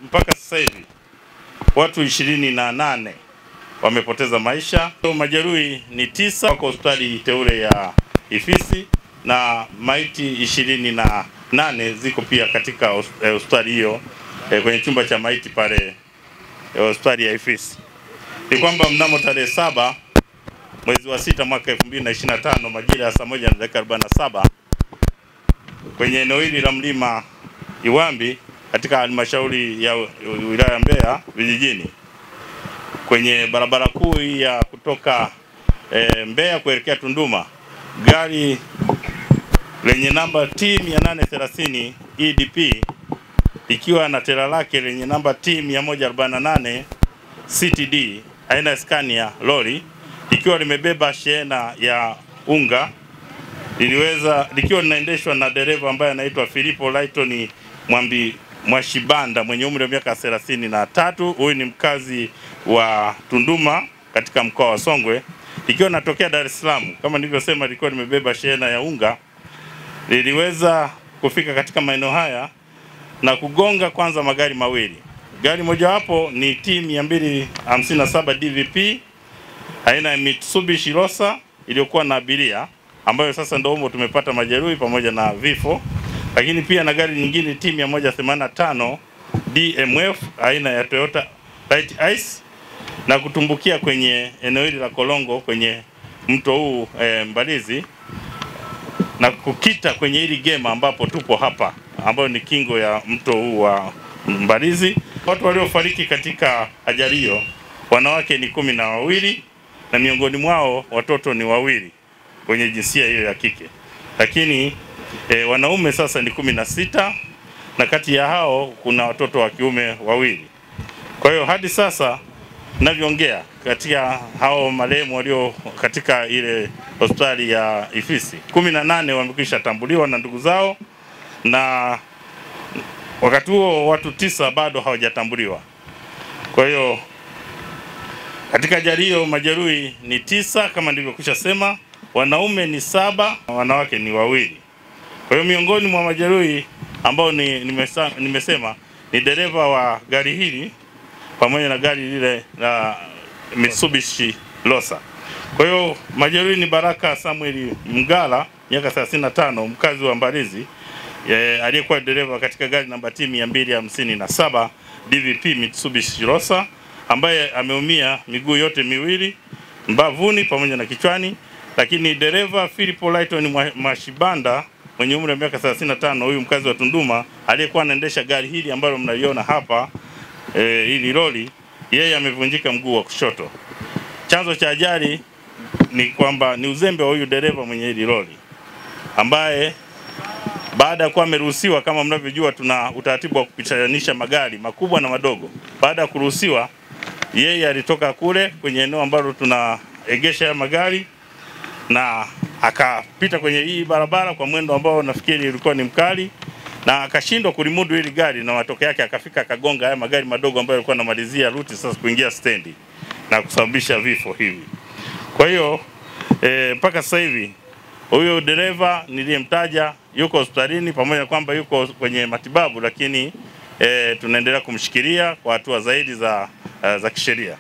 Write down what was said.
mpaka sasa hivi watu 28 wamepoteza maisha. Majeruhi ni 9 wako hospitali teule ya Ifisi na maiti 28 ziko pia katika hospitali hiyo kwenye chumba cha maiti pale hospitali ya Ifisi. Ni kwamba mnamo tarehe 7 mwezi wa 6 mwaka 2025 majira ya saa 1:47 kwenye eneo hili la mlima Iwambi katika halmashauri ya wilaya Mbeya vijijini, kwenye barabara kuu ya kutoka Mbeya kuelekea Tunduma, gari lenye namba T830 EDP ikiwa na tela lake lenye namba T148 CTD aina ya Scania lori likiwa limebeba shehena ya unga likiwa linaendeshwa na dereva ambaye anaitwa Philipo Lighton Mwashibanda mwenye umri wa miaka 33. Huyu ni mkazi wa Tunduma katika mkoa wa Songwe, likiwa natokea Dar es Salaam. Kama nilivyosema, lilikuwa limebeba shehena ya unga. Liliweza kufika katika maeneo haya na kugonga kwanza magari mawili. Gari mojawapo ni T257 DVP aina ya Mitsubishi Rosa iliyokuwa na abiria, ambayo sasa ndio humo tumepata majeruhi pamoja na vifo. Lakini pia na gari nyingine T185 DMF aina ya Toyota Light Ice na kutumbukia kwenye eneo hili la Kolongo kwenye mto huu Mbalizi na kukita kwenye hili gema ambapo tupo hapa, ambayo ni kingo ya mto huu wa Mbalizi. Watu waliofariki katika ajali hiyo, wanawake ni 12 na miongoni mwao watoto ni 2 kwenye jinsia hiyo ya kike. Lakini wanaume sasa ni 16 na kati ya hao kuna watoto wa kiume 2. Kwa hiyo hadi sasa ninavyoongea, katika hao marehemu walio katika ile hospitali ya Ifisi 18 wamekwisha tambuliwa na ndugu zao, na wakati huo watu 9 bado hawajatambuliwa. Kwa hiyo katika ajali hiyo majeruhi ni 9 kama nilivyokwisha sema, wanaume ni 7, wanawake ni 2. Kwa hiyo miongoni mwa majeruhi ambao nimesema ni dereva wa gari hili pamoja na gari lile la Mitsubishi Rosa. Kwa hiyo majeruhi ni Baraka Samuel Mgala miaka 35 mkazi wa Mbalizi, aliyekuwa dereva katika gari namba T257 DVP Mitsubishi Rosa, ambaye ameumia miguu yote miwili, mbavuni pamoja na kichwani. Lakini dereva Philipo Lighton Mwashibanda mwenye umri wa miaka 35, huyu mkazi wa Tunduma, aliyekuwa anaendesha gari hili ambalo mnaliona hapa hili lori, yeye amevunjika mguu wa kushoto. Chanzo cha ajali ni kwamba ni uzembe wa huyu dereva mwenye hili lori, ambaye baada ya kuwa ameruhusiwa, kama mnavyojua tuna utaratibu wa kupitanisha magari makubwa na madogo. Baada ya kuruhusiwa, yeye alitoka kule kwenye eneo ambalo tunaegesha magari na akapita kwenye hii barabara kwa mwendo ambao nafikiri ulikuwa ni mkali, na akashindwa kulimudu hili gari, na matokeo yake akafika akagonga haya magari madogo ambayo yalikuwa yanamalizia ruti sasa kuingia stendi na kusababisha vifo hivi. Kwa hiyo mpaka sasa hivi huyo dereva niliyemtaja yuko hospitalini, pamoja kwamba yuko kwenye matibabu, lakini tunaendelea kumshikilia kwa hatua zaidi za kisheria.